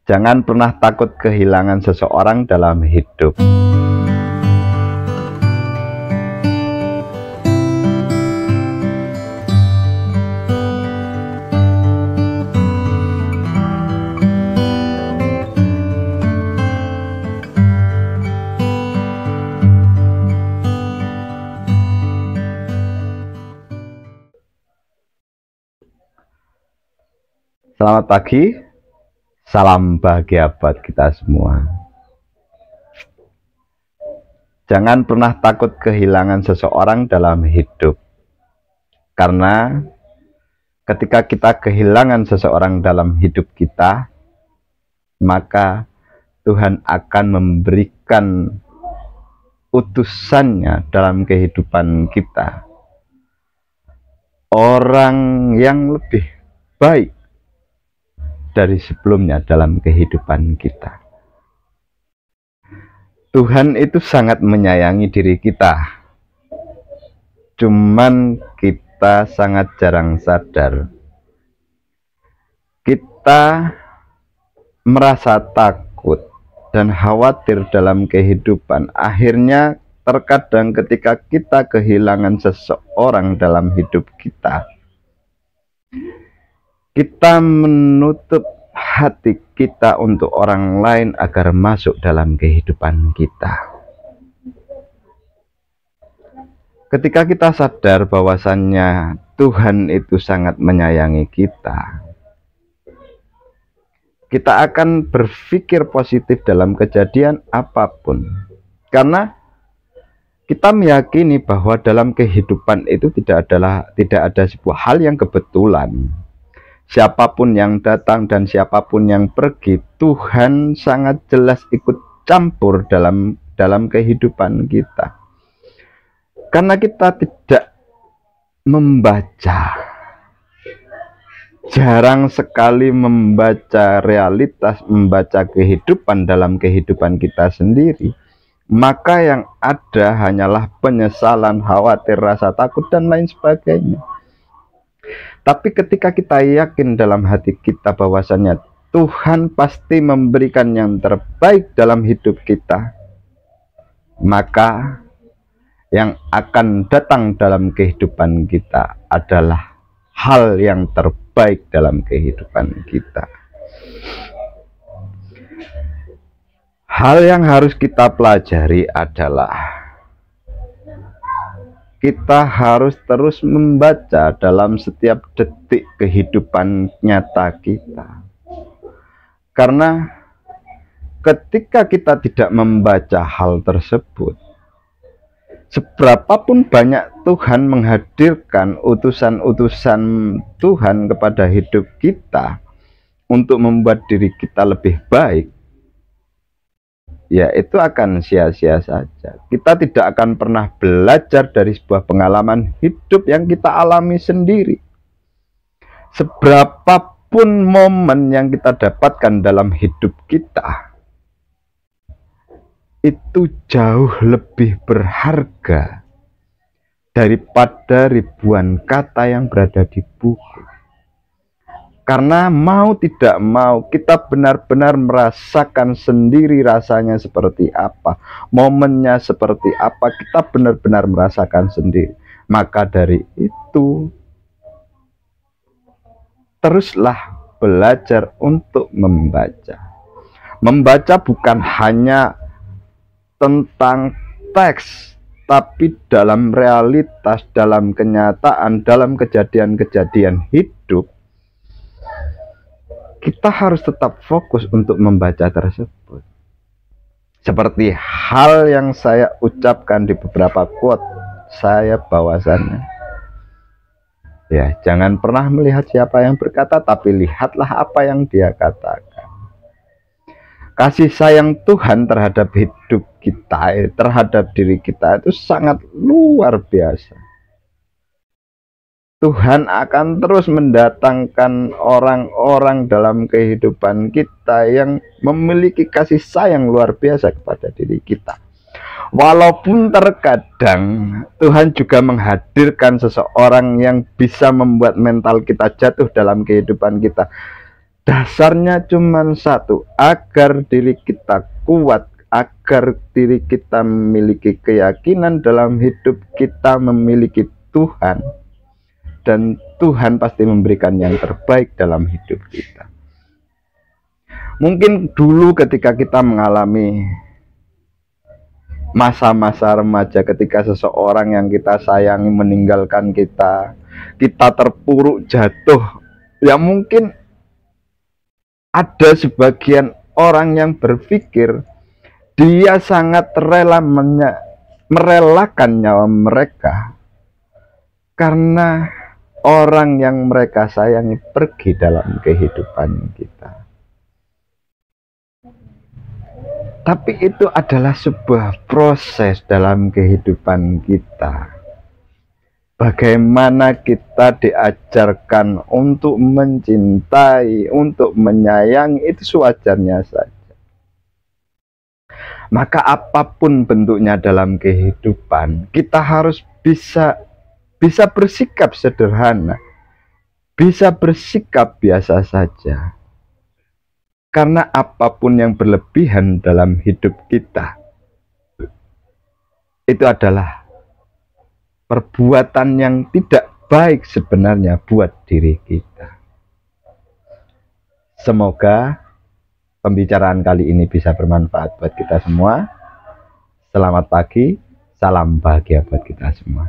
Jangan pernah takut kehilangan seseorang dalam hidup. Selamat pagi, salam bahagia buat kita semua. Jangan pernah takut kehilangan seseorang dalam hidup. Karena ketika kita kehilangan seseorang dalam hidup kita, maka Tuhan akan memberikan utusannya dalam kehidupan kita. Orang yang lebih baik dari sebelumnya dalam kehidupan kita. Tuhan itu sangat menyayangi diri kita. Cuman kita sangat jarang sadar. Kita merasa takut dan khawatir dalam kehidupan. Akhirnya terkadang ketika kita kehilangan seseorang dalam hidup kita, kita menutup hati kita untuk orang lain agar masuk dalam kehidupan kita. Ketika kita sadar bahwasannya Tuhan itu sangat menyayangi kita, kita akan berpikir positif dalam kejadian apapun. Karena kita meyakini bahwa dalam kehidupan itu tidak ada sebuah hal yang kebetulan. Siapapun yang datang dan siapapun yang pergi, Tuhan sangat jelas ikut campur dalam kehidupan kita. Karena kita tidak membaca, jarang sekali membaca realitas, membaca kehidupan dalam kehidupan kita sendiri, maka yang ada hanyalah penyesalan, khawatir, rasa takut, dan lain sebagainya. Tapi ketika kita yakin dalam hati kita bahwasannya Tuhan pasti memberikan yang terbaik dalam hidup kita, maka yang akan datang dalam kehidupan kita adalah hal yang terbaik dalam kehidupan kita. Hal yang harus kita pelajari adalah kita harus terus membaca dalam setiap detik kehidupan nyata kita. Karena ketika kita tidak membaca hal tersebut, seberapapun banyak Tuhan menghadirkan utusan-utusan Tuhan kepada hidup kita untuk membuat diri kita lebih baik, ya itu akan sia-sia saja. Kita tidak akan pernah belajar dari sebuah pengalaman hidup yang kita alami sendiri. Seberapapun momen yang kita dapatkan dalam hidup kita, itu jauh lebih berharga daripada ribuan kata yang berada di buku. Karena mau tidak mau kita benar-benar merasakan sendiri rasanya seperti apa, momennya seperti apa, kita benar-benar merasakan sendiri. Maka dari itu teruslah belajar untuk membaca. Membaca bukan hanya tentang teks, tapi dalam realitas, dalam kenyataan, dalam kejadian-kejadian hidup. Kita harus tetap fokus untuk membaca tersebut. Seperti hal yang saya ucapkan di beberapa quote saya bahwasannya, ya jangan pernah melihat siapa yang berkata, tapi lihatlah apa yang dia katakan. Kasih sayang Tuhan terhadap hidup kita, terhadap diri kita itu sangat luar biasa. Tuhan akan terus mendatangkan orang-orang dalam kehidupan kita yang memiliki kasih sayang luar biasa kepada diri kita. Walaupun terkadang Tuhan juga menghadirkan seseorang yang bisa membuat mental kita jatuh dalam kehidupan kita. Dasarnya cuma satu, agar diri kita kuat, agar diri kita memiliki keyakinan dalam hidup kita memiliki Tuhan, dan Tuhan pasti memberikan yang terbaik dalam hidup kita. Mungkin dulu ketika kita mengalami masa-masa remaja, ketika seseorang yang kita sayangi meninggalkan kita, kita terpuruk jatuh, ya mungkin ada sebagian orang yang berpikir dia sangat rela merelakan nyawa mereka karena orang yang mereka sayangi pergi dalam kehidupan kita. Tapi itu adalah sebuah proses dalam kehidupan kita. Bagaimana kita diajarkan untuk mencintai, untuk menyayangi, itu sewajarnya saja. Maka apapun bentuknya dalam kehidupan, kita harus bisa bersikap sederhana, bisa bersikap biasa saja. Karena apapun yang berlebihan dalam hidup kita, itu adalah perbuatan yang tidak baik sebenarnya buat diri kita. Semoga pembicaraan kali ini bisa bermanfaat buat kita semua. Selamat pagi, salam bahagia buat kita semua.